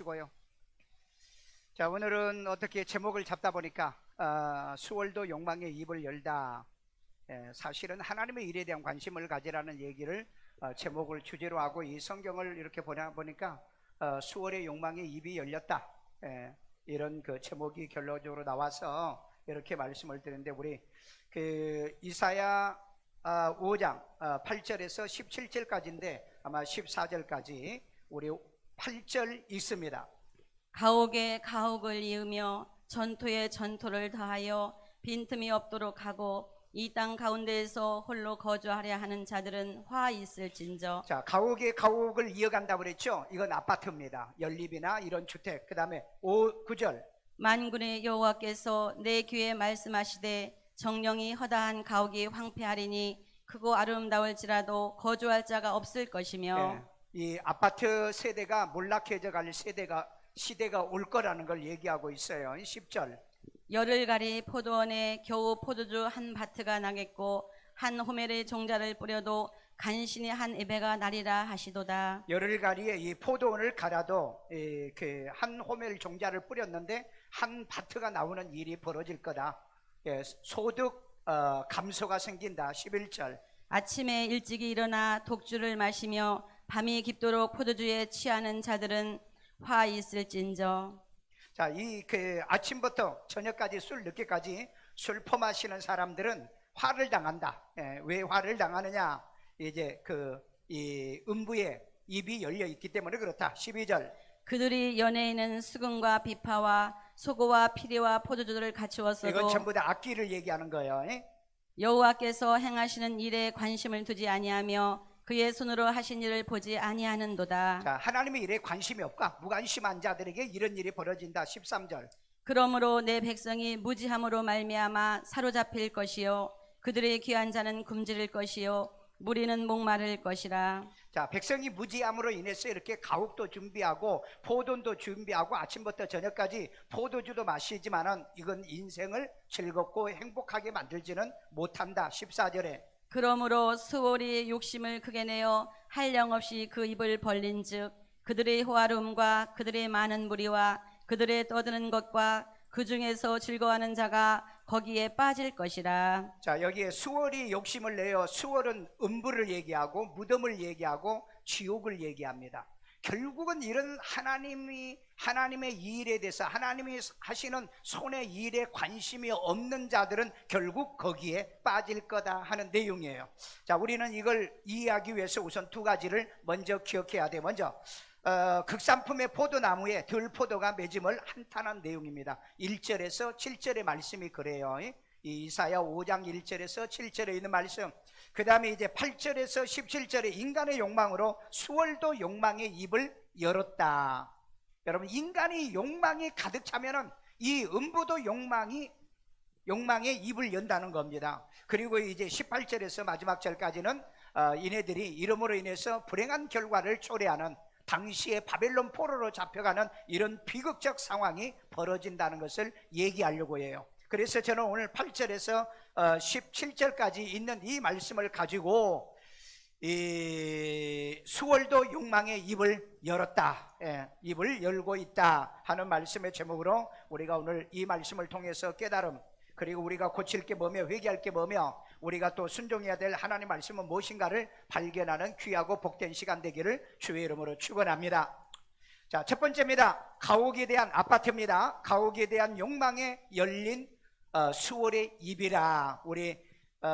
하고요. 자, 오늘은 어떻게 제목을 잡다 보니까 수월도 욕망의 입을 열다. 사실은 하나님의 일에 대한 관심을 가지라는 얘기를 제목을 주제로 하고 이 성경을 이렇게 보니까 수월의 욕망의 입이 열렸다. 이런 그 제목이 결론적으로 나와서 이렇게 말씀을 드리는데, 우리 그 이사야 5장 8절에서 17절까지인데 아마 14절까지 우리 8절 있습니다. 가옥에 가옥을 이으며 전토에 전토를 더하여 빈틈이 없도록 하고 이 땅 가운데에서 홀로 거주하려 하는 자들은 화 있을진저. 자, 가옥에 가옥을 이어간다고 그랬죠. 이건 아파트입니다. 연립이나 이런 주택. 그 다음에 9절 만군의 여호와께서 내 귀에 말씀하시되 정령이 허다한 가옥이 황폐하리니 크고 아름다울지라도 거주할 자가 없을 것이며. 이 아파트 세대가 몰락해져 갈 시대가 올 거라는 걸 얘기하고 있어요. 10절 열흘 가리 포도원에 겨우 포도주 한 바트가 나겠고 한 호멜의 종자를 뿌려도 간신히 한 에베가 나리라 하시도다. 열흘 가리에 이 포도원을 갈아도 그 한 호멜 종자를 뿌렸는데 한 바트가 나오는 일이 벌어질 거다. 소득 감소가 생긴다. 11절 아침에 일찍이 일어나 독주를 마시며 밤이 깊도록 포도주에 취하는 자들은 화 있을진저. 자, 이 그 아침부터 저녁까지 늦게까지 술 퍼마시는 사람들은 화를 당한다. 왜 화를 당하느냐? 이제 이 음부의 입이 열려 있기 때문에 그렇다. 12절 그들이 연애에는 수금과 비파와 소고와 피리와 포도주를 갖추었어도 이건 전부 다 악기를 얘기하는 거예요. 여호와께서 행하시는 일에 관심을 두지 아니하며 그의 손으로 하신 일을 보지 아니하는도다. 자, 하나님의 일에 관심이 없고 무관심한 자들에게 이런 일이 벌어진다. 13절 그러므로 내 백성이 무지함으로 말미암아 사로잡힐 것이요 그들의 귀한 자는 굶주릴 것이요 무리는 목마를 것이라. 자, 백성이 무지함으로 인해서 이렇게 가옥도 준비하고 포도도 준비하고 아침부터 저녁까지 포도주도 마시지만은 이건 인생을 즐겁고 행복하게 만들지는 못한다. 14절에 그러므로 수월이 욕심을 크게 내어 한량없이 그 입을 벌린즉 그들의 호화로움과 그들의 많은 무리와 그들의 떠드는 것과 그 중에서 즐거워하는 자가 거기에 빠질 것이라. 자, 여기에 수월이 욕심을 내어, 수월은 음부를 얘기하고 무덤을 얘기하고 지옥을 얘기합니다. 결국은 이런 하나님의 일에 대해서 하나님이 하시는 손의 일에 관심이 없는 자들은 결국 거기에 빠질 거다 하는 내용이에요. 자, 우리는 이걸 이해하기 위해서 우선 두 가지를 먼저 기억해야 돼. 먼저 극산품의 포도나무에 들포도가 맺음을 한탄한 내용입니다. 1절에서 7절의 말씀이 그래요. 이사야 5장 1절에서 7절에 있는 말씀. 그 다음에 이제 8절에서 17절에 인간의 욕망으로 수월도 욕망의 입을 열었다. 여러분, 인간이 욕망이 가득 차면은 이 음부도 욕망의 입을 연다는 겁니다. 그리고 이제 18절에서 마지막 절까지는 이네들이 이름으로 인해서 불행한 결과를 초래하는 당시에 바벨론 포로로 잡혀가는 이런 비극적 상황이 벌어진다는 것을 얘기하려고 해요. 그래서 저는 오늘 8절에서 17절까지 있는 이 말씀을 가지고 이 수월도 욕망의 입을 열었다, 입을 열고 있다 하는 말씀의 제목으로 우리가 오늘 이 말씀을 통해서 깨달음, 그리고 우리가 고칠 게 뭐며 회개할 게 뭐며 우리가 또 순종해야 될 하나님 말씀은 무엇인가를 발견하는 귀하고 복된 시간 되기를 주의 이름으로 축원합니다. 자, 첫 번째입니다. 가옥에 대한 아파트입니다. 가옥에 대한 욕망에 열린 수월의 입이라. 우리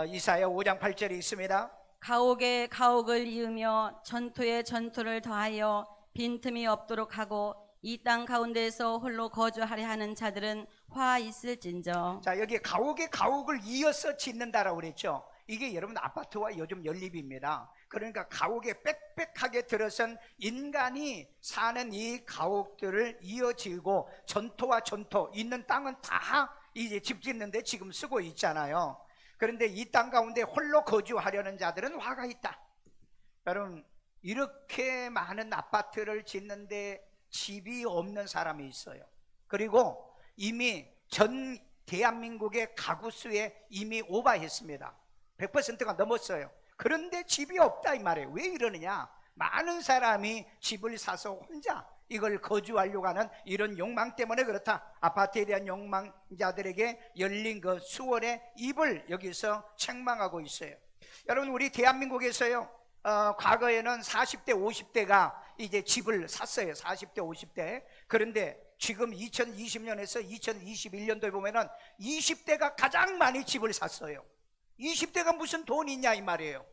이사야 5장 8절에 있습니다. 가옥에 가옥을 이으며 전토에 전토를 더하여 빈틈이 없도록 하고 이 땅 가운데에서 홀로 거주하려 하는 자들은 화 있을진저. 자, 여기 가옥에 가옥을 이어서 짓는다라고 그랬죠. 이게 여러분 아파트와 요즘 연립입니다. 그러니까 가옥에 빽빽하게 들어선 인간이 사는 이 가옥들을 이어지고 전토와 전토 있는 땅은 다 이제 집 짓는데 지금 쓰고 있잖아요. 그런데 이 땅 가운데 홀로 거주하려는 자들은 화가 있다. 여러분, 이렇게 많은 아파트를 짓는데 집이 없는 사람이 있어요. 그리고 이미 전 대한민국의 가구 수에 이미 오버했습니다. 100%가 넘었어요. 그런데 집이 없다 이 말이에요. 왜 이러느냐? 많은 사람이 집을 사서 혼자 이걸 거주하려고 하는 이런 욕망 때문에 그렇다. 아파트에 대한 욕망자들에게 열린 그 수월의 입을 여기서 책망하고 있어요. 여러분, 우리 대한민국에서요, 과거에는 40대 50대가 이제 집을 샀어요. 40대 50대. 그런데 지금 2020년에서 2021년도에 보면은 20대가 가장 많이 집을 샀어요. 20대가 무슨 돈이 있냐 이 말이에요.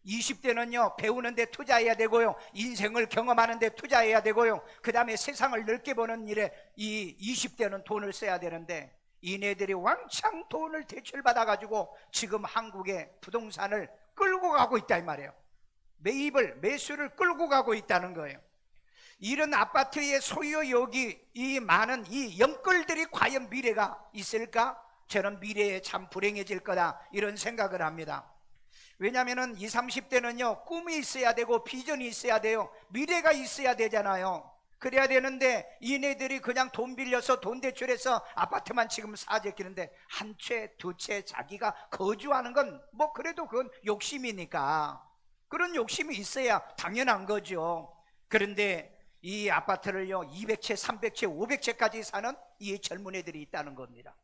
20대는요 배우는 데 투자해야 되고요, 인생을 경험하는 데 투자해야 되고요, 그 다음에 세상을 넓게 보는 일에 이 20대는 돈을 써야 되는데, 이네들이 왕창 돈을 대출받아 가지고 지금 한국의 부동산을 끌고 가고 있다 이 말이에요. 매수를 끌고 가고 있다는 거예요. 이런 아파트의 소유욕이 이 많은 이 영끌들이 과연 미래가 있을까? 저는 미래에 참 불행해질 거다 이런 생각을 합니다. 왜냐하면 20, 30대는요 꿈이 있어야 되고 비전이 있어야 돼요. 미래가 있어야 되잖아요. 그래야 되는데 이네들이 그냥 돈 빌려서 돈 대출해서 아파트만 지금 사재끼는데 한 채, 두 채 자기가 거주하는 건 뭐 그래도 그건 욕심이니까, 그런 욕심이 있어야 당연한 거죠. 그런데 이 아파트를요 200채, 300채, 500채까지 사는 이 젊은 애들이 있다는 겁니다.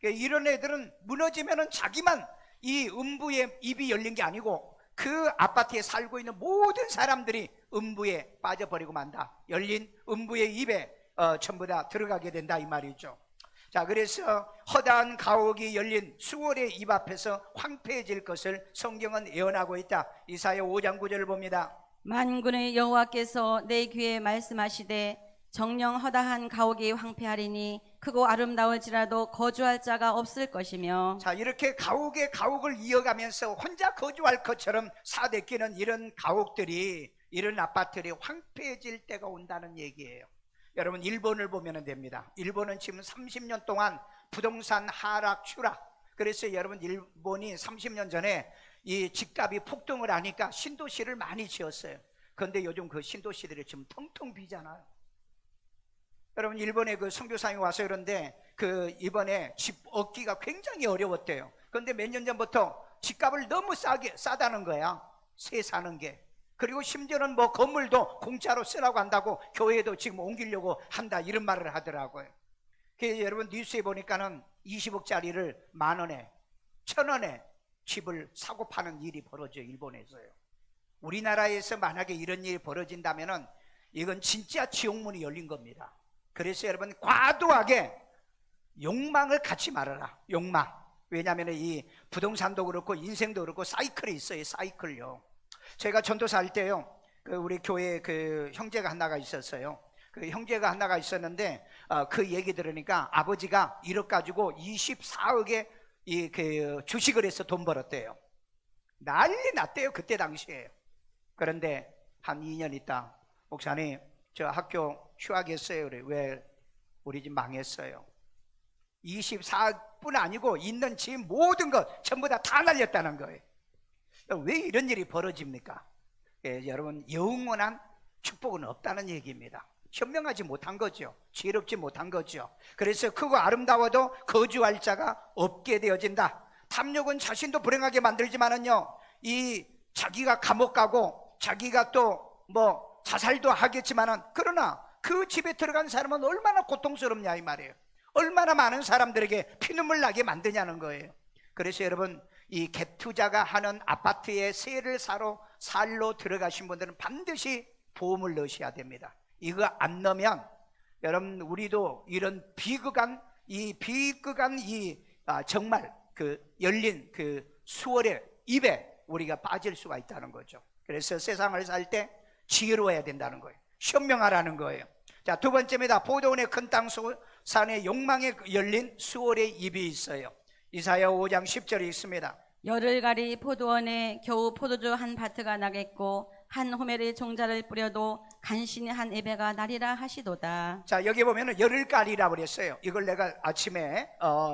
이런 애들은 무너지면은 자기만 이 음부의 입이 열린 게 아니고 그 아파트에 살고 있는 모든 사람들이 음부에 빠져버리고 만다. 열린 음부의 입에 전부 다 들어가게 된다 이 말이죠. 자, 그래서 허다한 가옥이 열린 수월의 입 앞에서 황폐해질 것을 성경은 예언하고 있다. 이사야 5장 9절을 봅니다. 만군의 여호와께서 내 귀에 말씀하시되 정령 허다한 가옥이 황폐하리니 크고 아름다울지라도 거주할 자가 없을 것이며. 자, 이렇게 가옥의 가옥을 이어가면서 혼자 거주할 것처럼 사대끼는 이런 가옥들이, 이런 아파트들이 황폐해질 때가 온다는 얘기예요. 여러분, 일본을 보면 됩니다. 일본은 지금 30년 동안 부동산 하락 추락, 그래서 여러분 일본이 30년 전에 이 집값이 폭등을 하니까 신도시를 많이 지었어요. 그런데 요즘 그 신도시들이 지금 텅텅 비잖아요. 여러분, 일본에 그 선교사님이 와서 그런데 그 이번에 집 얻기가 굉장히 어려웠대요. 그런데 몇 년 전부터 집값을 너무 싸다는 거야, 새 사는 게. 그리고 심지어는 뭐 건물도 공짜로 쓰라고 한다고, 교회도 지금 옮기려고 한다 이런 말을 하더라고요. 그래서 여러분 뉴스에 보니까는 20억짜리를 10,000원에 1,000원에 집을 사고 파는 일이 벌어져 일본에서요. 우리나라에서 만약에 이런 일이 벌어진다면은 이건 진짜 지옥문이 열린 겁니다. 그래서 여러분 과도하게 욕망을 갖지 말아라. 욕망. 왜냐하면 이 부동산도 그렇고 인생도 그렇고 사이클이 있어요. 사이클요. 제가 전도사 할 때요, 우리 교회에 그 형제가 하나가 있었어요. 그 형제가 하나가 있었는데 그 얘기 들으니까 아버지가 1억 가지고 24억에 이 그 주식을 해서 돈 벌었대요. 난리 났대요 그때 당시에. 그런데 한 2년 있다, 목사님 저 학교 휴학했어요. 그래. 왜? 우리 집 망했어요. 24억뿐 아니고 있는 집 모든 것 전부 다 날렸다는 거예요. 왜 이런 일이 벌어집니까? 여러분, 영원한 축복은 없다는 얘기입니다. 현명하지 못한 거죠. 지혜롭지 못한 거죠. 그래서 크고 아름다워도 거주할 자가 없게 되어진다. 탐욕은 자신도 불행하게 만들지만은요, 이 자기가 감옥 가고 자기가 또 뭐 자살도 하겠지만은, 그러나 그 집에 들어간 사람은 얼마나 고통스럽냐 이 말이에요. 얼마나 많은 사람들에게 피눈물 나게 만드냐는 거예요. 그래서 여러분, 이 갭투자가 하는 아파트에 세를 사러 살로 들어가신 분들은 반드시 보험을 넣으셔야 됩니다. 이거 안 넣으면 여러분, 우리도 이런 비극한 정말 그 열린 그 수월의 입에 우리가 빠질 수가 있다는 거죠. 그래서 세상을 살 때 지혜로워야 된다는 거예요. 현명하라는 거예요. 자, 두 번째입니다. 포도원의 큰 땅 산의 욕망에 열린 수월의 입이 있어요. 이사야 5장 10절에 있습니다. 열흘가리 포도원에 겨우 포도주 한 바트가 나겠고 한 호멜의 종자를 뿌려도 간신히 한 에베가 나리라 하시도다. 자, 여기 보면은 열흘가리라고 그랬어요. 이걸 내가 아침에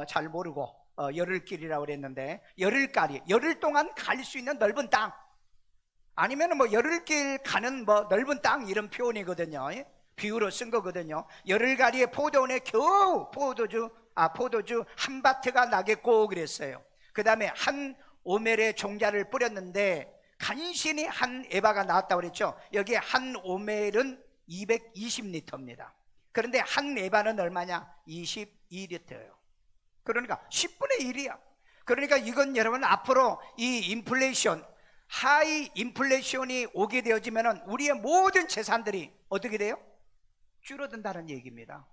잘 모르고 열흘길이라고 그랬는데, 열흘가리, 열흘 동안 갈 수 있는 넓은 땅, 아니면은 뭐 열흘길 가는 뭐 넓은 땅 이런 표현이거든요. 비유로 쓴 거거든요. 열흘가리의 포도원에 겨우 포도주 한 바트가 나겠고 그랬어요. 그 다음에 한 오멜의 종자를 뿌렸는데 간신히 한 에바가 나왔다고 그랬죠. 여기 한 오멜은 220리터입니다. 그런데 한 레바는 얼마냐? 22리터예요. 그러니까 10분의 1이야. 그러니까 이건 여러분 앞으로 이 인플레이션, 하이 인플레이션이 오게 되어지면 우리의 모든 재산들이 어떻게 돼요? 줄어든다는 얘기입니다.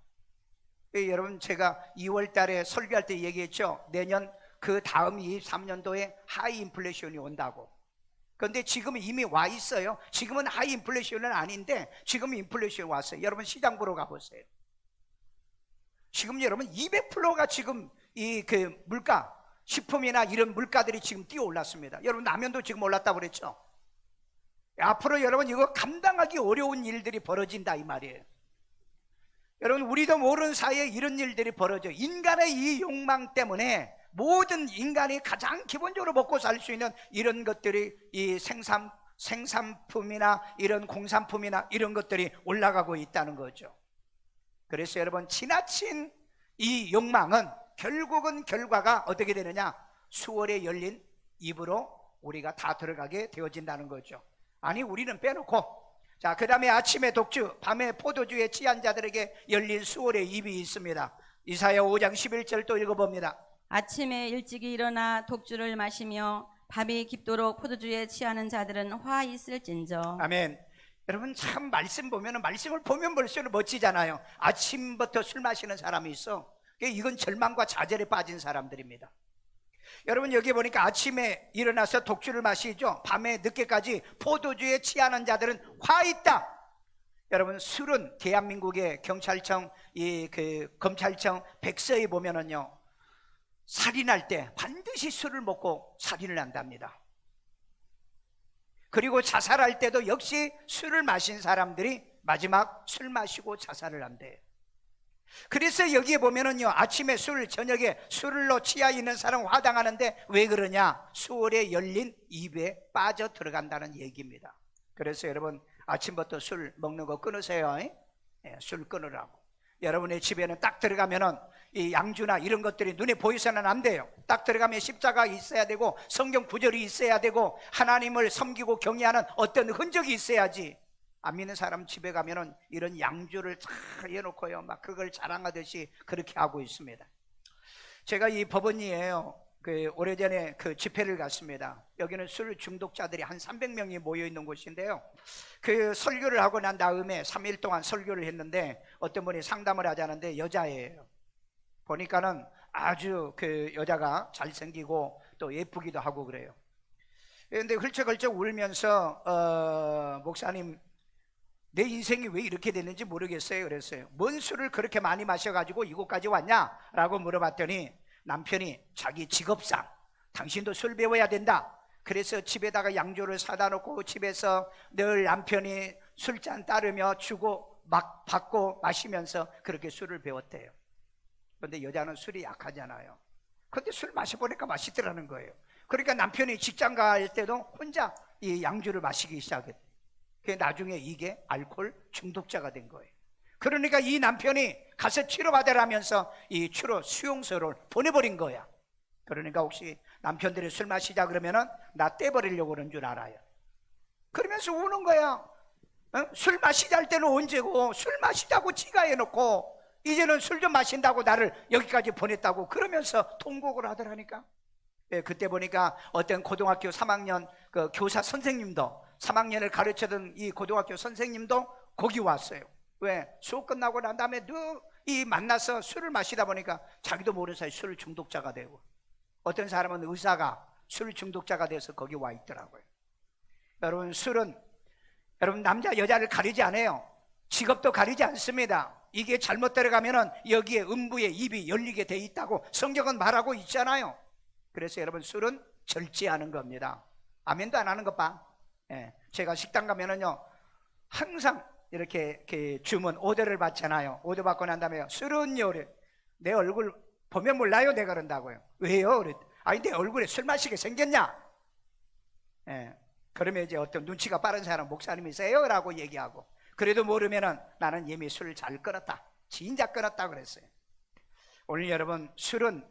여러분 제가 2월 달에 설교할 때 얘기했죠. 내년 그 다음 23년도에 하이 인플레이션이 온다고. 그런데 지금 이미 와 있어요. 지금은 하이 인플레이션은 아닌데 지금 인플레이션이 왔어요. 여러분 시장 보러 가보세요. 지금 여러분 200%가 지금 이 그 물가, 식품이나 이런 물가들이 지금 뛰어 올랐습니다. 여러분 라면도 지금 올랐다고 그랬죠. 앞으로 여러분 이거 감당하기 어려운 일들이 벌어진다 이 말이에요. 여러분 우리도 모르는 사이에 이런 일들이 벌어져. 인간의 이 욕망 때문에 모든 인간이 가장 기본적으로 먹고 살 수 있는 이런 것들이 이 생산품이나 이런 공산품이나 이런 것들이 올라가고 있다는 거죠. 그래서 여러분 지나친 이 욕망은 결국은 결과가 어떻게 되느냐? 수월에 열린 입으로 우리가 다 들어가게 되어진다는 거죠. 아니 우리는 빼놓고, 자, 그 다음에 아침에 독주, 밤에 포도주에 취한 자들에게 열린 수월의 입이 있습니다. 이사야 5장 11절 또 읽어봅니다. 아침에 일찍이 일어나 독주를 마시며 밤이 깊도록 포도주에 취하는 자들은 화 있을진저. 아멘. 여러분 참 말씀 보면 말씀을 보면 볼수록 멋지잖아요. 아침부터 술 마시는 사람이 있어. 이건 절망과 좌절에 빠진 사람들입니다. 여러분 여기 보니까 아침에 일어나서 독주를 마시죠. 밤에 늦게까지 포도주에 취하는 자들은 화 있다. 여러분 술은 대한민국의 경찰청 검찰청 백서에 보면은요, 살인할 때 반드시 술을 먹고 살인을 한답니다. 그리고 자살할 때도 역시 술을 마신 사람들이 마지막 술 마시고 자살을 한대요. 그래서 여기에 보면은요, 아침에 술, 저녁에 술로 취하 있는 사람 화당하는데 왜 그러냐? 수월에 열린 입에 빠져 들어간다는 얘기입니다. 그래서 여러분 아침부터 술 먹는 거 끊으세요. 술 끊으라고. 여러분의 집에는 딱 들어가면은 이 양주나 이런 것들이 눈에 보이서는 안 돼요. 딱 들어가면 십자가 있어야 되고 성경 구절이 있어야 되고 하나님을 섬기고 경외하는 어떤 흔적이 있어야지. 안 믿는 사람 집에 가면은 이런 양주를 다 해놓고요, 막 그걸 자랑하듯이 그렇게 하고 있습니다. 제가 이 법원이에요. 오래전에 집회를 갔습니다. 여기는 술 중독자들이 한 300명이 모여 있는 곳인데요. 설교를 하고 난 다음에 3일 동안 설교를 했는데 어떤 분이 상담을 하자는데 여자예요. 보니까는 아주 여자가 잘생기고 또 예쁘기도 하고 그래요. 그런데 훌쩍훌쩍 울면서 목사님, 내 인생이 왜 이렇게 됐는지 모르겠어요. 그랬어요. 뭔 술을 그렇게 많이 마셔가지고 이곳까지 왔냐? 라고 물어봤더니 남편이 자기 직업상 당신도 술 배워야 된다. 그래서 집에다가 양주를 사다 놓고 집에서 늘 남편이 술잔 따르며 주고 막 받고 마시면서 그렇게 술을 배웠대요. 그런데 여자는 술이 약하잖아요. 그런데 술 마셔보니까 맛있더라는 거예요. 그러니까 남편이 직장 갈 때도 혼자 이 양주를 마시기 시작했대요. 나중에 이게 알코올 중독자가 된 거예요. 그러니까 이 남편이 가서 치료받으라면서 이 치료 수용소를 보내버린 거야. 그러니까 혹시 남편들이 술 마시자 그러면은 나 떼버리려고 그런 줄 알아요. 그러면서 우는 거야. 술 마시자 할 때는 언제고, 술 마시자고 지가 해놓고 이제는 술 좀 마신다고 나를 여기까지 보냈다고 그러면서 통곡을 하더라니까. 그때 보니까 어떤 고등학교 3학년 교사 선생님도, 3학년을 가르치던 이 고등학교 선생님도 거기 왔어요. 왜? 수업 끝나고 난 다음에 이 만나서 술을 마시다 보니까 자기도 모르는 사이 술 중독자가 되고, 어떤 사람은 의사가 술 중독자가 돼서 거기 와 있더라고요. 여러분 술은 여러분 남자 여자를 가리지 않아요. 직업도 가리지 않습니다. 이게 잘못 들어가면은 여기에 음부의 입이 열리게 돼 있다고 성경은 말하고 있잖아요. 그래서 여러분 술은 절제하는 겁니다. 아멘도 안 하는 것 봐. 제가 식당 가면은요, 항상 이렇게 주문 오더를 받잖아요. 오더 받고 난 다음에 술은요, 그래. 내 얼굴 보면 몰라요? 내가 그런다고요. 왜요? 그래. 아니 내 얼굴에 술 마시게 생겼냐? 그러면 이제 어떤 눈치가 빠른 사람 목사님이세요? 라고 얘기하고, 그래도 모르면은 나는 이미 술을 잘 끊었다, 진작 끊었다 그랬어요. 오늘 여러분 술은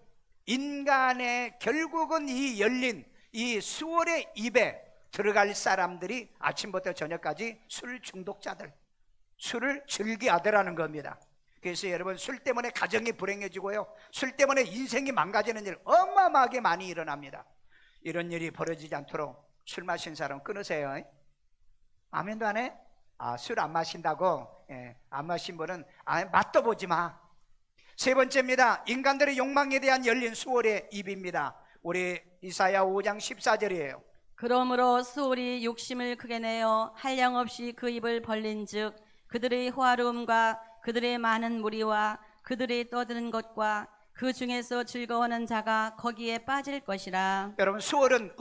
인간의 결국은 이 열린 이 수월의 입에 들어갈 사람들이 아침부터 저녁까지 술 중독자들, 술을 즐겨하더라는 겁니다. 그래서 여러분, 술 때문에 가정이 불행해지고요, 술 때문에 인생이 망가지는 일 어마어마하게 많이 일어납니다. 이런 일이 벌어지지 않도록 술 마신 사람 끊으세요. 아멘도 안 해? 술 안 마신다고? 안 마신 분은 맛도 보지 마. 세 번째입니다. 인간들의 욕망에 대한 열린 수월의 입입니다. 우리 이사야 5장 14절이에요. 그러므로 수월이 욕심을 크게 내어 한량없이 그 입을 벌린즉 그들의 호화로움과 그들의 많은 무리와 그들의 떠드는 것과 그 중에서 즐거워하는 자가 거기에 빠질 것이라. 여러분, 수월은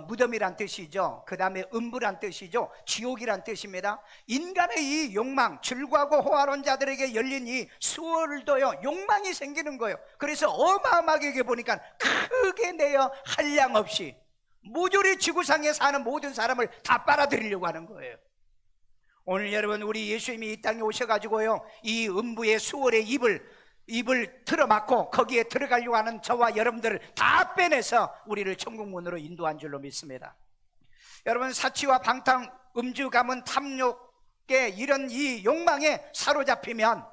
무덤이란 뜻이죠. 그 다음에 음부란 뜻이죠. 지옥이란 뜻입니다. 인간의 이 욕망, 즐거워하고 호화로운 자들에게 열린 이 수월도요, 욕망이 생기는 거예요. 그래서 어마어마하게 보니까 크게 내어 한량없이 모조리 지구상에 사는 모든 사람을 다 빨아들이려고 하는 거예요. 오늘 여러분, 우리 예수님이 이 땅에 오셔가지고요, 이 음부의 수월의 입을 틀어막고 거기에 들어가려고 하는 저와 여러분들을 다 빼내서 우리를 천국문으로 인도한 줄로 믿습니다. 여러분, 사치와 방탕, 음주, 가문, 탐욕의 이런 이 욕망에 사로잡히면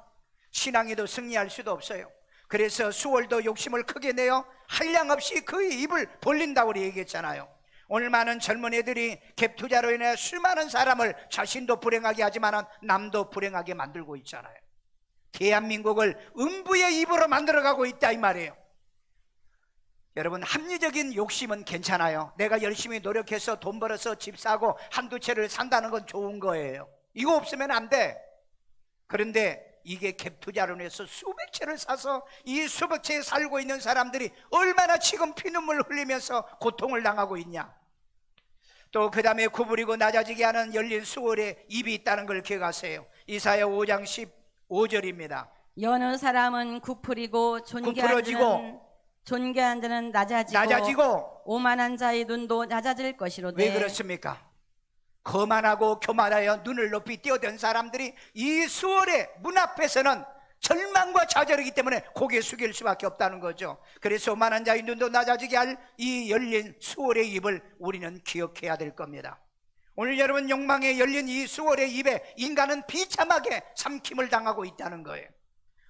신앙에도 승리할 수도 없어요. 그래서 수월도 욕심을 크게 내어 한량없이 그의 입을 벌린다고 우리 얘기했잖아요. 오늘 많은 젊은 애들이 갭 투자로 인해 수많은 사람을 자신도 불행하게 하지만 남도 불행하게 만들고 있잖아요. 대한민국을 음부의 입으로 만들어가고 있다 이 말이에요. 여러분, 합리적인 욕심은 괜찮아요. 내가 열심히 노력해서 돈 벌어서 집 사고 한두 채를 산다는 건 좋은 거예요. 이거 없으면 안 돼. 그런데 이게 갭 투자로 인해서 수백 채를 사서 이 수백 채에 살고 있는 사람들이 얼마나 지금 피눈물 흘리면서 고통을 당하고 있냐. 또 그 다음에 구부리고 낮아지게 하는 열린 수월의 입이 있다는 걸 기억하세요. 이사야 5장 15절입니다. 여느 사람은 구부리고 존귀한 자는 낮아지고 오만한 자의 눈도 낮아질 것이로되. 왜 그렇습니까? 거만하고 교만하여 눈을 높이 띄어든 사람들이 이 수월의 문 앞에서는 절망과 좌절이기 때문에 고개 숙일 수밖에 없다는 거죠. 그래서 오만한 자의 눈도 낮아지게 할 이 열린 수월의 입을 우리는 기억해야 될 겁니다. 오늘 여러분, 욕망에 열린 이 수월의 입에 인간은 비참하게 삼킴을 당하고 있다는 거예요.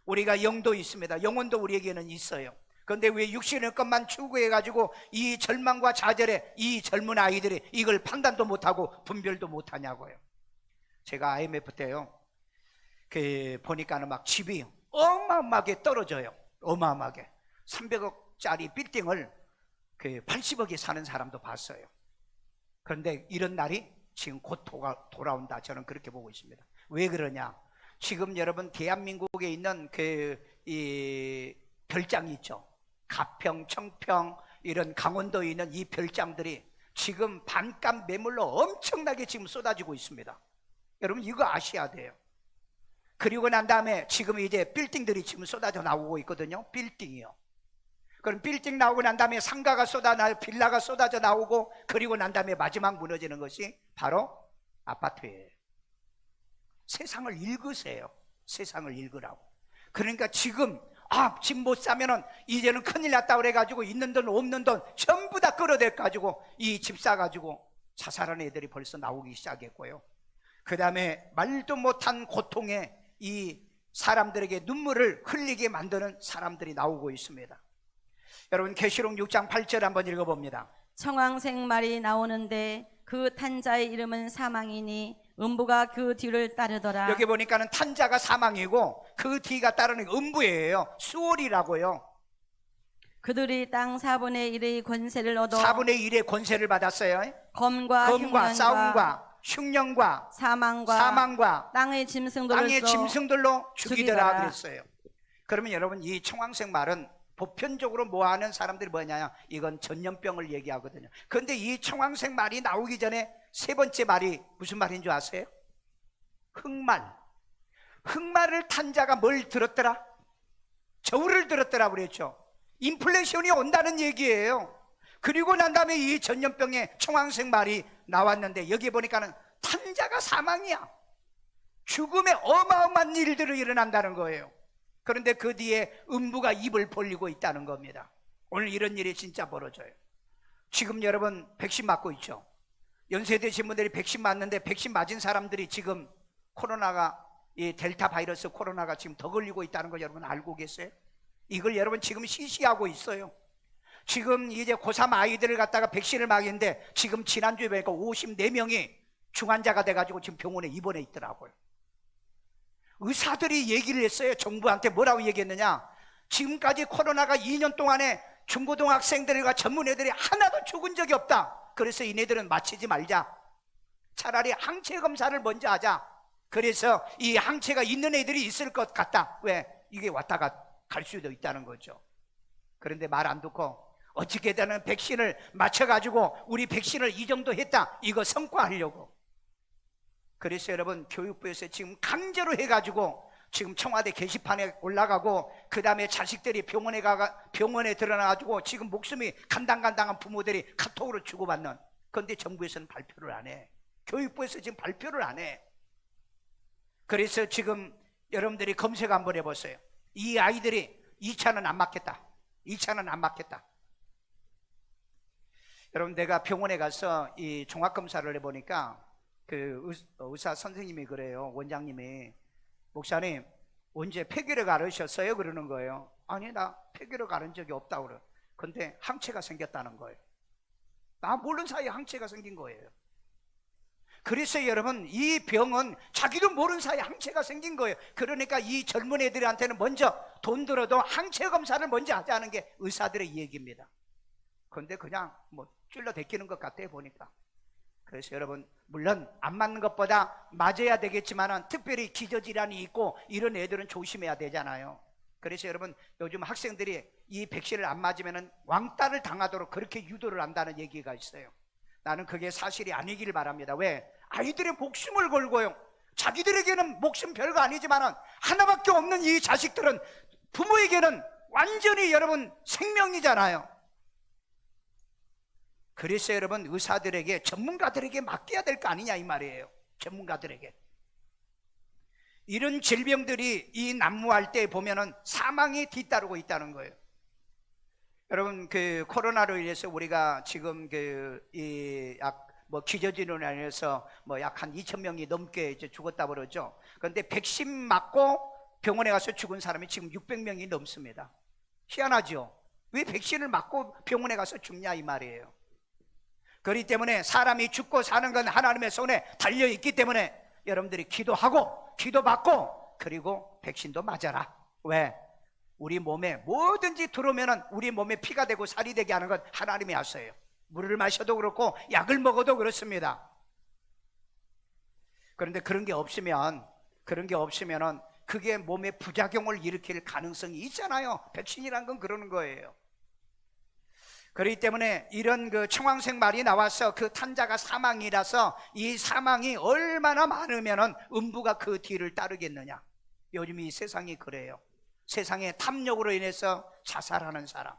우리가 영도 있습니다. 영혼도 우리에게는 있어요. 그런데 왜 육신의 것만 추구해가지고 이 절망과 좌절에 이 젊은 아이들이 이걸 판단도 못하고 분별도 못하냐고요. 제가 IMF 때요, 보니까는 막 집이 어마어마하게 떨어져요. 어마어마하게 300억짜리 빌딩을 80억에 사는 사람도 봤어요. 그런데 이런 날이 지금 곧 돌아온다, 저는 그렇게 보고 있습니다. 왜 그러냐? 지금 여러분, 대한민국에 있는 이 별장이 있죠. 가평, 청평, 이런 강원도에 있는 이 별장들이 지금 반값 매물로 엄청나게 지금 쏟아지고 있습니다. 여러분, 이거 아셔야 돼요. 그리고 난 다음에 지금 이제 빌딩들이 지금 쏟아져 나오고 있거든요. 빌딩이요. 그럼 빌딩 나오고 난 다음에 상가가 빌라가 쏟아져 나오고, 그리고 난 다음에 마지막 무너지는 것이 바로 아파트예요. 세상을 읽으세요. 세상을 읽으라고. 그러니까 지금 집 못 사면은 이제는 큰일 났다 그래가지고 있는 돈 없는 돈 전부 다 끌어대가지고 이 집 사가지고 자살하는 애들이 벌써 나오기 시작했고요. 그 다음에 말도 못한 고통에 이 사람들에게 눈물을 흘리게 만드는 사람들이 나오고 있습니다. 여러분, 계시록 6장 8절 한번 읽어봅니다. 청황색 말이 나오는데 그 탄자의 이름은 사망이니 음부가 그 뒤를 따르더라. 여기 보니까는 탄자가 사망이고 그 뒤가 따르는 음부예요. 수월이라고요. 그들이 땅 4분의 1의 권세를 얻어 4분의 1의 권세를 받았어요. 검과 흉년과 싸움과 흉년과 사망과 땅의 짐승들로 죽이더라 그랬어요. 그러면 여러분, 이 청황색 말은 보편적으로 뭐하는 사람들이 뭐냐, 이건 전염병을 얘기하거든요. 그런데 이 청황색 말이 나오기 전에 세 번째 말이 무슨 말인 줄 아세요? 흑말. 흑말을 탄 자가 뭘 들었더라? 저울을 들었더라 그랬죠. 인플레이션이 온다는 얘기예요. 그리고 난 다음에 이 전염병의 청황색 말이 나왔는데, 여기 보니까는 탄 자가 사망이야. 죽음의 어마어마한 일들이 일어난다는 거예요. 그런데 그 뒤에 음부가 입을 벌리고 있다는 겁니다. 오늘 이런 일이 진짜 벌어져요. 지금 여러분, 백신 맞고 있죠. 연세 드신 분들이 백신 맞는데 백신 맞은 사람들이 지금 코로나가 이 델타 바이러스 코로나가 지금 더 걸리고 있다는 거 여러분 알고 계세요? 이걸 여러분 지금 시시하고 있어요. 지금 이제 고3 아이들을 갖다가 백신을 맞이는데 지금 지난주에 보니까 54명이 중환자가 돼가지고 지금 병원에 입원해 있더라고요. 의사들이 얘기를 했어요. 정부한테 뭐라고 얘기했느냐, 지금까지 코로나가 2년 동안에 중고등학생들과 전문 애들이 하나도 죽은 적이 없다. 그래서 이네들은 맞히지 말자. 차라리 항체 검사를 먼저 하자. 그래서 이 항체가 있는 애들이 있을 것 같다. 왜? 이게 왔다가 갈 수도 있다는 거죠. 그런데 말 안 듣고 어떻게든 백신을 맞춰가지고 우리 백신을 이 정도 했다, 이거 성과하려고. 그래서 여러분 교육부에서 지금 강제로 해가지고 지금 청와대 게시판에 올라가고, 그 다음에 자식들이 병원에 들어나가지고 지금 목숨이 간당간당한 부모들이 카톡으로 주고받는. 그런데 정부에서는 발표를 안 해. 교육부에서 지금 발표를 안 해. 그래서 지금 여러분들이 검색 한번 해보세요. 이 아이들이 2차는 안 맞겠다, 2차는 안 맞겠다. 여러분, 내가 병원에 가서 이 종합검사를 해보니까 그 의사 선생님이 그래요. 원장님이, 목사님 언제 폐결핵 앓으셨어요? 그러는 거예요. 아니, 나 폐결핵 앓은 적이 없다고 그래. 근데 항체가 생겼다는 거예요. 나 모르는 사이에 항체가 생긴 거예요. 그래서 여러분, 이 병은 자기도 모르는 사이에 항체가 생긴 거예요. 그러니까 이 젊은 애들한테는 먼저 돈 들어도 항체 검사를 먼저 하자는 게 의사들의 얘기입니다. 그런데 그냥 뭐 찔러대끼는 것 같아요, 보니까. 그래서 여러분, 물론 안 맞는 것보다 맞아야 되겠지만 특별히 기저질환이 있고 이런 애들은 조심해야 되잖아요. 그래서 여러분, 요즘 학생들이 이 백신을 안 맞으면 왕따를 당하도록 그렇게 유도를 한다는 얘기가 있어요. 나는 그게 사실이 아니기를 바랍니다. 왜? 아이들의 목숨을 걸고요, 자기들에게는 목숨 별거 아니지만 하나밖에 없는 이 자식들은 부모에게는 완전히 여러분 생명이잖아요. 그래서 여러분, 의사들에게, 전문가들에게 맡겨야 될 거 아니냐 이 말이에요. 전문가들에게. 이런 질병들이 이 난무할 때 보면은 사망이 뒤따르고 있다는 거예요. 여러분, 그 코로나로 인해서 우리가 지금 기저질환으로 인해서 약 한 2,000명이 넘게 이제 죽었다 그러죠. 그런데 백신 맞고 병원에 가서 죽은 사람이 지금 600명이 넘습니다. 희한하죠? 왜 백신을 맞고 병원에 가서 죽냐 이 말이에요. 그렇기 때문에 사람이 죽고 사는 건 하나님의 손에 달려있기 때문에 여러분들이 기도하고 기도받고 그리고 백신도 맞아라. 왜? 우리 몸에 뭐든지 들어오면 우리 몸에 피가 되고 살이 되게 하는 건 하나님이 하세요. 물을 마셔도 그렇고 약을 먹어도 그렇습니다. 그런데 그런 게 없으면 그게 몸에 부작용을 일으킬 가능성이 있잖아요. 백신이란 건 그러는 거예요. 그렇기 때문에 이런 그 청황색 말이 나와서 그 탄자가 사망이라서 이 사망이 얼마나 많으면은 음부가 그 뒤를 따르겠느냐. 요즘 이 세상이 그래요. 세상에 탐욕으로 인해서 자살하는 사람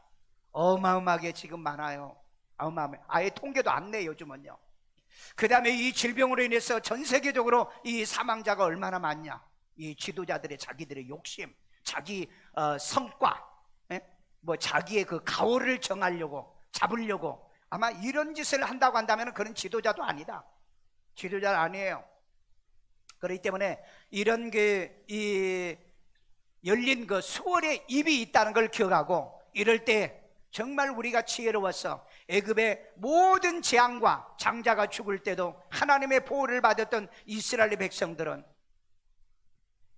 어마어마하게 지금 많아요. 어마어마해. 아예 통계도 안 내요, 요즘은요. 그 다음에 이 질병으로 인해서 전 세계적으로 이 사망자가 얼마나 많냐. 이 지도자들의 자기들의 욕심, 자기 성과, 자기의 그 가오를 정하려고, 잡으려고 아마 이런 짓을 한다고 한다면 그런 지도자도 아니다. 지도자 아니에요. 그렇기 때문에 이런 이 열린 그 수월의 입이 있다는 걸 기억하고, 이럴 때 정말 우리가 지혜로워서 애굽의 모든 재앙과 장자가 죽을 때도 하나님의 보호를 받았던 이스라엘의 백성들은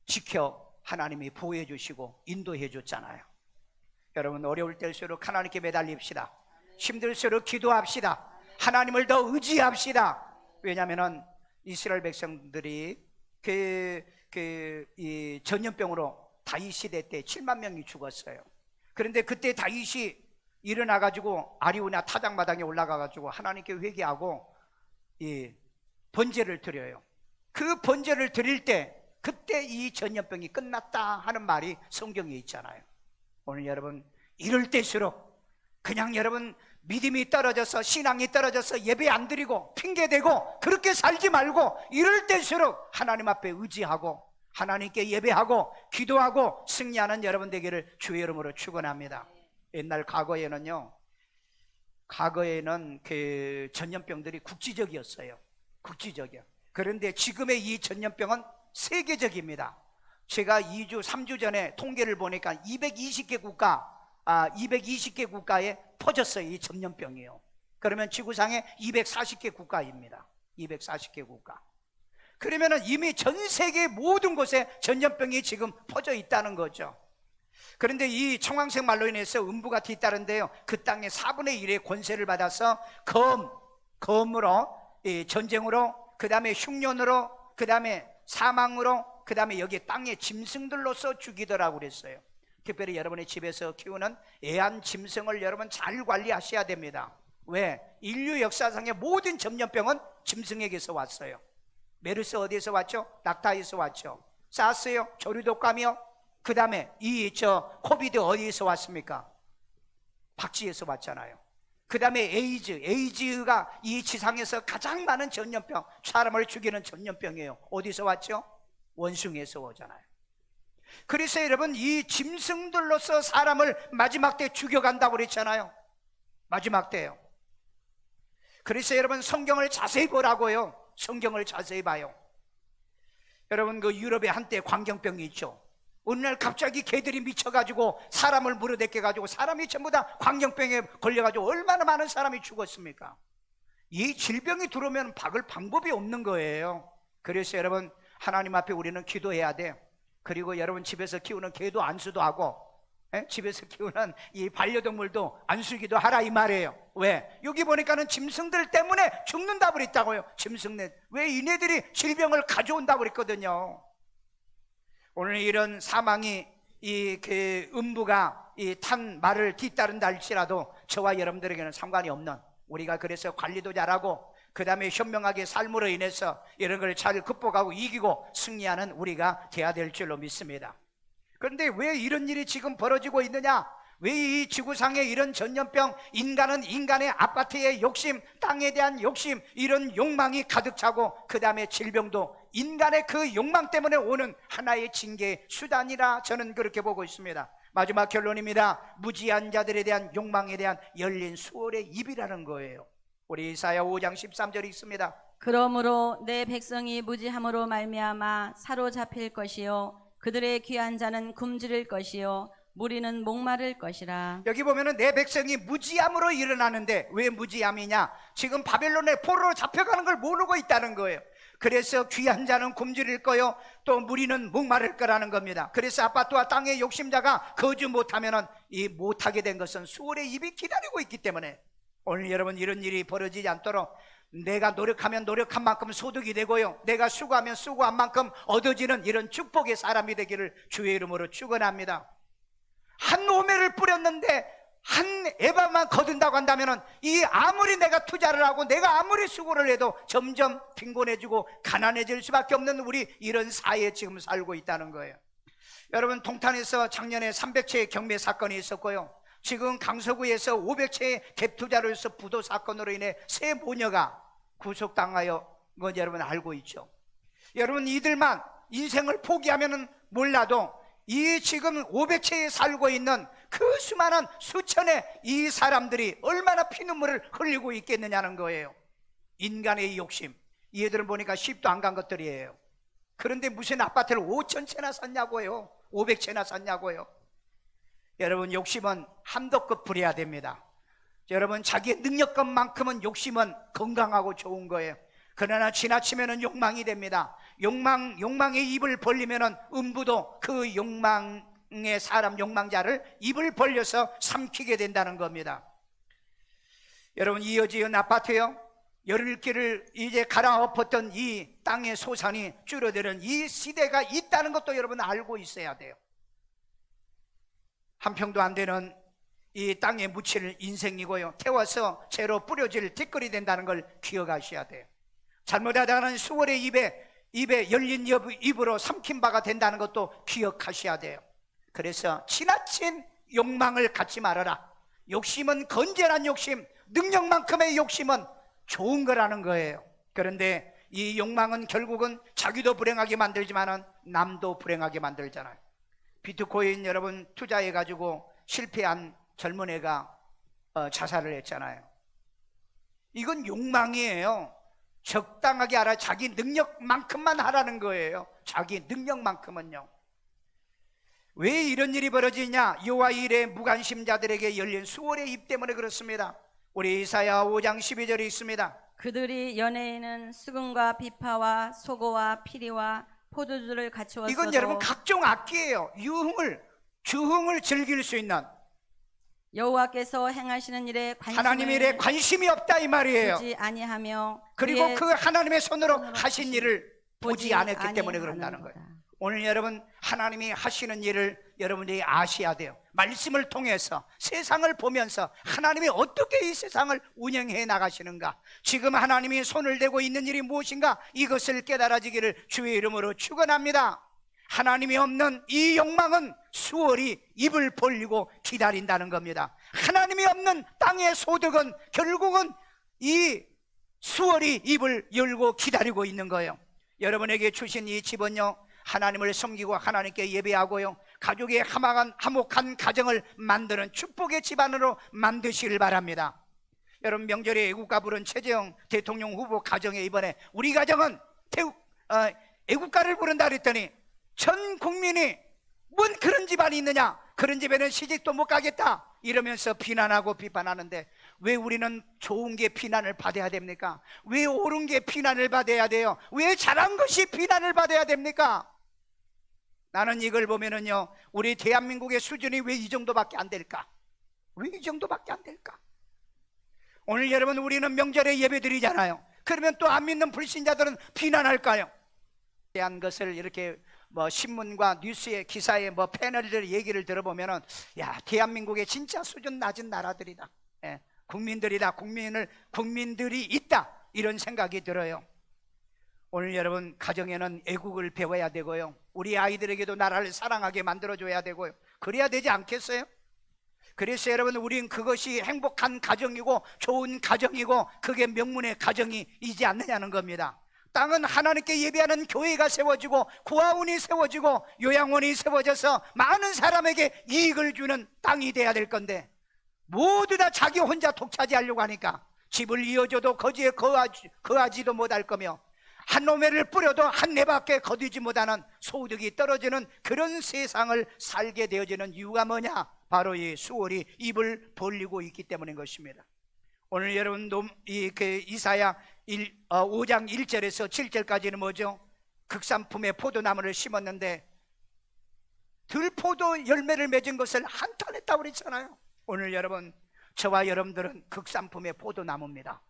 지켜 하나님이 보호해 주시고 인도해 줬잖아요. 여러분, 어려울 때일수록 하나님께 매달립시다. 힘들수록 기도합시다. 하나님을 더 의지합시다. 왜냐하면 이스라엘 백성들이 이 전염병으로 다윗 시대 때 7만 명이 죽었어요. 그런데 그때 다윗이 일어나가지고 아리우나 타작마당에 올라가가지고 하나님께 회개하고 이 번제를 드려요. 그 번제를 드릴 때 그때 이 전염병이 끝났다 하는 말이 성경에 있잖아요. 오늘 여러분, 이럴 때일수록 그냥 여러분 믿음이 떨어져서, 신앙이 떨어져서 예배 안 드리고 핑계대고 그렇게 살지 말고, 이럴 때일수록 하나님 앞에 의지하고 하나님께 예배하고 기도하고 승리하는 여러분 되기를 주의 이름으로 축원합니다. 옛날 과거에는 그 전염병들이 국지적이었어요. 국지적이요. 그런데 지금의 이 전염병은 세계적입니다. 제가 2주, 3주 전에 통계를 보니까 220개 국가에 퍼졌어요. 이 전염병이요. 그러면 지구상에 240개 국가입니다. 240개 국가. 그러면은 이미 전 세계 모든 곳에 전염병이 지금 퍼져 있다는 거죠. 그런데 이 청황색 말로 인해서 음부가 뒤따른데요, 그 땅의 4분의 1의 권세를 받아서 검으로, 전쟁으로, 그 다음에 흉년으로, 그 다음에 사망으로, 그 다음에 여기 땅의 짐승들로서 죽이더라고 그랬어요. 특별히 여러분의 집에서 키우는 애완짐승을 여러분 잘 관리하셔야 됩니다. 왜? 인류 역사상의 모든 전염병은 짐승에게서 왔어요. 메르스 어디에서 왔죠? 낙타에서 왔죠. 사스요, 조류독감이요. 그 다음에 코비드 어디에서 왔습니까? 박쥐에서 왔잖아요. 그 다음에 에이즈가 이 지상에서 가장 많은 전염병, 사람을 죽이는 전염병이에요. 어디서 왔죠? 원숭이에서 오잖아요. 그래서 여러분, 이 짐승들로서 사람을 마지막 때 죽여간다고 그랬잖아요. 마지막 때요. 그래서 여러분, 성경을 자세히 보라고요. 성경을 자세히 봐요. 여러분, 그 유럽에 한때 광경병이 있죠. 어느 날 갑자기 개들이 미쳐가지고 사람을 물어댔게가지고 사람이 전부 다 광경병에 걸려가지고 얼마나 많은 사람이 죽었습니까? 이 질병이 들어오면 박을 방법이 없는 거예요. 그래서 여러분, 하나님 앞에 우리는 기도해야 돼. 그리고 여러분 집에서 키우는 개도 안수도 하고, 집에서 키우는 이 반려동물도 안수기도 하라 이 말이에요. 왜? 여기 보니까는 짐승들 때문에 죽는다고 그랬다고요. 짐승네, 왜 이네들이 질병을 가져온다고 그랬거든요. 오늘 이런 사망이 음부가 탄 말을 뒤따른다 할지라도 저와 여러분들에게는 상관이 없는, 우리가 그래서 관리도 잘하고 그 다음에 현명하게 삶으로 인해서 이런 걸 잘 극복하고 이기고 승리하는 우리가 돼야 될 줄로 믿습니다. 그런데 왜 이런 일이 지금 벌어지고 있느냐? 왜 이 지구상에 이런 전염병, 인간은 인간의 아파트의 욕심, 땅에 대한 욕심, 이런 욕망이 가득 차고 그 다음에 질병도 인간의 그 욕망 때문에 오는 하나의 징계의 수단이라 저는 그렇게 보고 있습니다. 마지막 결론입니다. 무지한 자들에 대한 욕망에 대한 열린 수월의 입이라는 거예요. 우리 이사야 5장 13절이 있습니다. 그러므로 내 백성이 무지함으로 말미암아 사로잡힐 것이요 그들의 귀한 자는 굶주릴 것이요 무리는 목마를 것이라. 여기 보면은 내 백성이 무지함으로 일어나는데, 왜 무지함이냐? 지금 바벨론의 포로로 잡혀가는 걸 모르고 있다는 거예요. 그래서 귀한 자는 굶주릴 거요, 또 무리는 목마를 거라는 겁니다. 그래서 아파트와 땅의 욕심자가 거주 못하면은 이 못하게 된 것은 수월의 입이 기다리고 있기 때문에, 오늘 여러분 이런 일이 벌어지지 않도록 내가 노력하면 노력한 만큼 소득이 되고요, 내가 수고하면 수고한 만큼 얻어지는 이런 축복의 사람이 되기를 주의 이름으로 축원합니다. 한 오매를 뿌렸는데 한 에바만 거둔다고 한다면은 이 아무리 내가 투자를 하고 내가 아무리 수고를 해도 점점 빈곤해지고 가난해질 수밖에 없는 우리 이런 사회에 지금 살고 있다는 거예요. 여러분, 동탄에서 작년에 300채의 경매 사건이 있었고요, 지금 강서구에서 500채의 갭 투자로 해서 부도 사건으로 인해 세 모녀가 구속당하여 건 여러분 알고 있죠. 여러분, 이들만 인생을 포기하면은 몰라도 이 지금 500채에 살고 있는 그 수많은 수천의 이 사람들이 얼마나 피눈물을 흘리고 있겠느냐는 거예요. 인간의 욕심, 얘들은 보니까 10도 안 간 것들이에요. 그런데 무슨 아파트를 5,000채나 샀냐고요, 500채나 샀냐고요. 여러분, 욕심은 한도급 부려야 됩니다. 여러분, 자기의 능력만큼은 욕심은 건강하고 좋은 거예요. 그러나 지나치면은 욕망이 됩니다. 욕망의 입을 벌리면은 음부도 그 욕망의 사람, 욕망자를 입을 벌려서 삼키게 된다는 겁니다. 여러분, 이어지은 아파트요, 열흘길을 이제 갈아엎었던 이 땅의 소산이 줄어드는 이 시대가 있다는 것도 여러분 알고 있어야 돼요. 한 평도 안 되는 이 땅에 묻힐 인생이고요, 태워서 채로 뿌려질 티끌이 된다는 걸 기억하셔야 돼요. 잘못하다가는 수월의 입에 열린 입으로 삼킨 바가 된다는 것도 기억하셔야 돼요. 그래서 지나친 욕망을 갖지 말아라. 욕심은 건전한 욕심, 능력만큼의 욕심은 좋은 거라는 거예요. 그런데 이 욕망은 결국은 자기도 불행하게 만들지만은 남도 불행하게 만들잖아요. 비트코인 여러분 투자해가지고 실패한 젊은 애가 자살을 했잖아요. 이건 욕망이에요. 적당하게 알아. 자기 능력만큼만 하라는 거예요. 자기 능력만큼은요. 왜 이런 일이 벌어지냐? 여호와 일에 무관심자들에게 열린 수월의 입 때문에 그렇습니다. 우리 이사야 5장 12절에 있습니다. 그들이 연애에는 수금과 비파와 소고와 피리와 포도주를 갖추었어도 이건 여러분 각종 악기예요. 주흥을 즐길 수 있는, 여호와께서 행하시는 일에 하나님의 일에 관심이 없다 이 말이에요. 보지 아니하며 그리고 그의 그 하나님의 손으로 하신 일을 보지 보지 않았기 때문에 아니하는 그런다는 거예요. 거다. 오늘 여러분 하나님이 하시는 일을 여러분들이 아셔야 돼요. 말씀을 통해서 세상을 보면서 하나님이 어떻게 이 세상을 운영해 나가시는가, 지금 하나님이 손을 대고 있는 일이 무엇인가, 이것을 깨달아지기를 주의 이름으로 축원합니다. 하나님이 없는 이 욕망은 수월이 입을 벌리고 기다린다는 겁니다. 하나님이 없는 땅의 소득은 결국은 이 수월이 입을 열고 기다리고 있는 거예요. 여러분에게 주신 이 집은요, 하나님을 섬기고 하나님께 예배하고요, 가족의 화목한 가정을 만드는 축복의 집안으로 만드시길 바랍니다. 여러분, 명절에 애국가 부른 최재형 대통령 후보 가정에 이번에 우리 가정은 애국가를 부른다 그랬더니 전 국민이 뭔 그런 집안이 있느냐, 그런 집에는 시집도 못 가겠다 이러면서 비난하고 비판하는데, 왜 우리는 좋은 게 비난을 받아야 됩니까? 왜 옳은 게 비난을 받아야 돼요? 왜 잘한 것이 비난을 받아야 됩니까? 나는 이걸 보면은요, 우리 대한민국의 수준이 왜 이 정도밖에 안 될까? 왜 이 정도밖에 안 될까? 오늘 여러분, 우리는 명절에 예배 드리잖아요. 그러면 또 안 믿는 불신자들은 비난할까요? 대한 것을 이렇게 신문과 뉴스의 기사에 패널들 얘기를 들어보면은, 야, 대한민국의 진짜 수준 낮은 나라들이다. 예, 국민들이 있다, 이런 생각이 들어요. 오늘 여러분, 가정에는 애국을 배워야 되고요, 우리 아이들에게도 나라를 사랑하게 만들어줘야 되고요, 그래야 되지 않겠어요? 그래서 여러분, 우린 그것이 행복한 가정이고 좋은 가정이고 그게 명문의 가정이지 않느냐는 겁니다. 땅은 하나님께 예배하는 교회가 세워지고 고아원이 세워지고 요양원이 세워져서 많은 사람에게 이익을 주는 땅이 돼야 될 건데, 모두 다 자기 혼자 독차지하려고 하니까 집을 이어줘도 거지에 거하지도 못할 거며, 한 오매를 뿌려도 한 내밖에 거두지 못하는 소득이 떨어지는 그런 세상을 살게 되어지는 이유가 뭐냐? 바로 이 수월이 입을 벌리고 있기 때문인 것입니다. 오늘 여러분, 이사야 5장 1절에서 7절까지는 뭐죠? 극산품의 포도나무를 심었는데 들포도 열매를 맺은 것을 한탄했다고 그랬잖아요. 오늘 여러분, 저와 여러분들은 극산품의 포도나무입니다.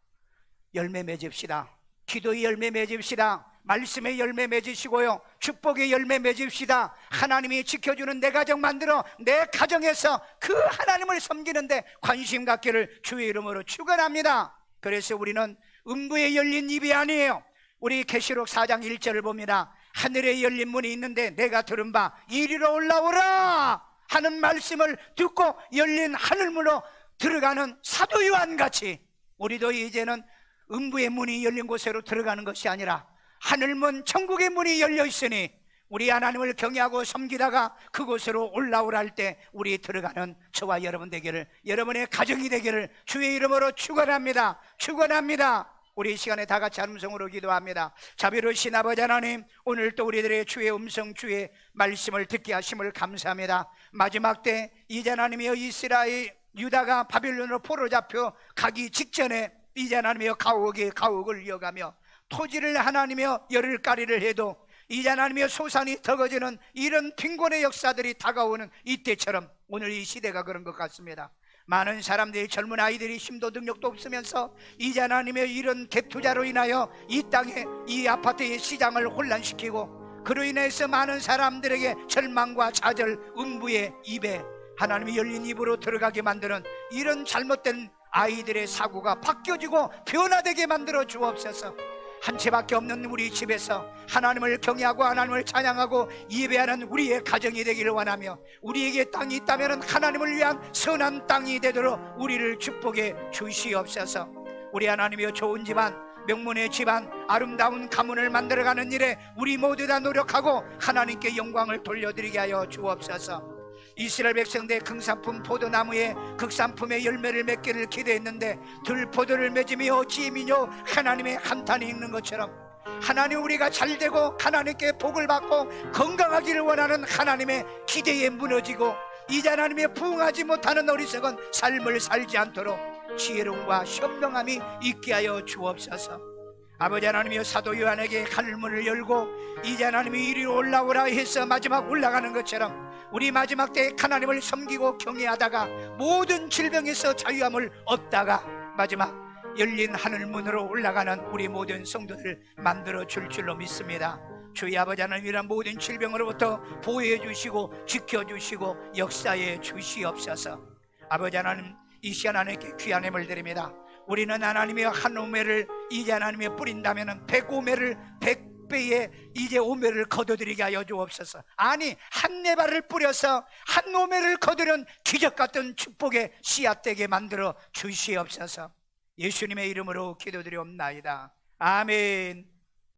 열매 맺읍시다. 기도의 열매 맺읍시다. 말씀의 열매 맺으시고요, 축복의 열매 맺읍시다. 하나님이 지켜주는 내 가정 만들어 내 가정에서 그 하나님을 섬기는데 관심 갖기를 주의 이름으로 축원합니다. 그래서 우리는 음부에 열린 입이 아니에요. 우리 계시록 4장 1절을 봅니다. 하늘에 열린 문이 있는데 내가 들은 바 이리로 올라오라 하는 말씀을 듣고 열린 하늘문으로 들어가는 사도 요한같이 우리도 이제는 음부의 문이 열린 곳으로 들어가는 것이 아니라 하늘문, 천국의 문이 열려 있으니 우리 하나님을 경외하고 섬기다가 그곳으로 올라오라 할 때 우리 들어가는 저와 여러분 되기를, 여러분의 가정이 되기를 주의 이름으로 축원합니다. 축원합니다. 우리 이 시간에 다 같이 한 음성으로 기도합니다. 자비로우신 아버지 하나님, 오늘 또 우리들의 주의 음성, 주의 말씀을 듣게 하심을 감사합니다. 마지막 때 이제 하나님이여, 이스라엘 유다가 바빌론으로 포로 잡혀 가기 직전에 이제 하나님이여 가옥을 이어가며 토지를 하나님이여 열을가리를 해도 이제 하나님이여 소산이 적어지는 이런 빈곤의 역사들이 다가오는 이때처럼 오늘 이 시대가 그런 것 같습니다. 많은 사람들이, 젊은 아이들이 힘도 능력도 없으면서 이제 하나님의 이런 갭 투자로 인하여 이 땅에, 이 아파트의 시장을 혼란시키고 그로 인해서 많은 사람들에게 절망과 좌절, 음부의 입에 하나님이 열린 입으로 들어가게 만드는 이런 잘못된 아이들의 사고가 바뀌어지고 변화되게 만들어 주옵소서. 한 채밖에 없는 우리 집에서 하나님을 경외하고 하나님을 찬양하고 예배하는 우리의 가정이 되기를 원하며, 우리에게 땅이 있다면 하나님을 위한 선한 땅이 되도록 우리를 축복해 주시옵소서. 우리 하나님이여, 좋은 집안, 명문의 집안, 아름다운 가문을 만들어가는 일에 우리 모두 다 노력하고 하나님께 영광을 돌려드리게 하여 주옵소서. 이스라엘 백성들 극산품 포도나무에 극산품의 열매를 맺기를 기대했는데 들포도를 맺으며 어찌미뇨 하나님의 한탄이 읽는 것처럼, 하나님 우리가 잘되고 하나님께 복을 받고 건강하기를 원하는 하나님의 기대에 무너지고 이제 하나님의 부응하지 못하는 어리석은 삶을 살지 않도록 지혜로움과 현명함이 있게 하여 주옵소서. 아버지 하나님이여, 사도 요한에게 하늘문을 열고 이제 하나님이 이리로 올라오라 해서 마지막 올라가는 것처럼 우리 마지막 때에 하나님을 섬기고 경외하다가 모든 질병에서 자유함을 얻다가 마지막 열린 하늘문으로 올라가는 우리 모든 성도들 만들어 줄 줄로 믿습니다. 주의 아버지 하나님, 이런 모든 질병으로부터 보호해 주시고 지켜주시고 역사해 주시옵소서. 아버지 하나님, 이 시간 하나님께 귀한 힘을 드립니다. 우리는 하나님의 한 오매를 이제 하나님의 뿌린다면 100오매를 100배의 이제 오매를 거둬들이게 하여 주옵소서. 아니, 한 네발을 뿌려서 한 오매를 거두는 기적 같은 축복의 씨앗되게 만들어 주시옵소서. 예수님의 이름으로 기도드리옵나이다. 아멘.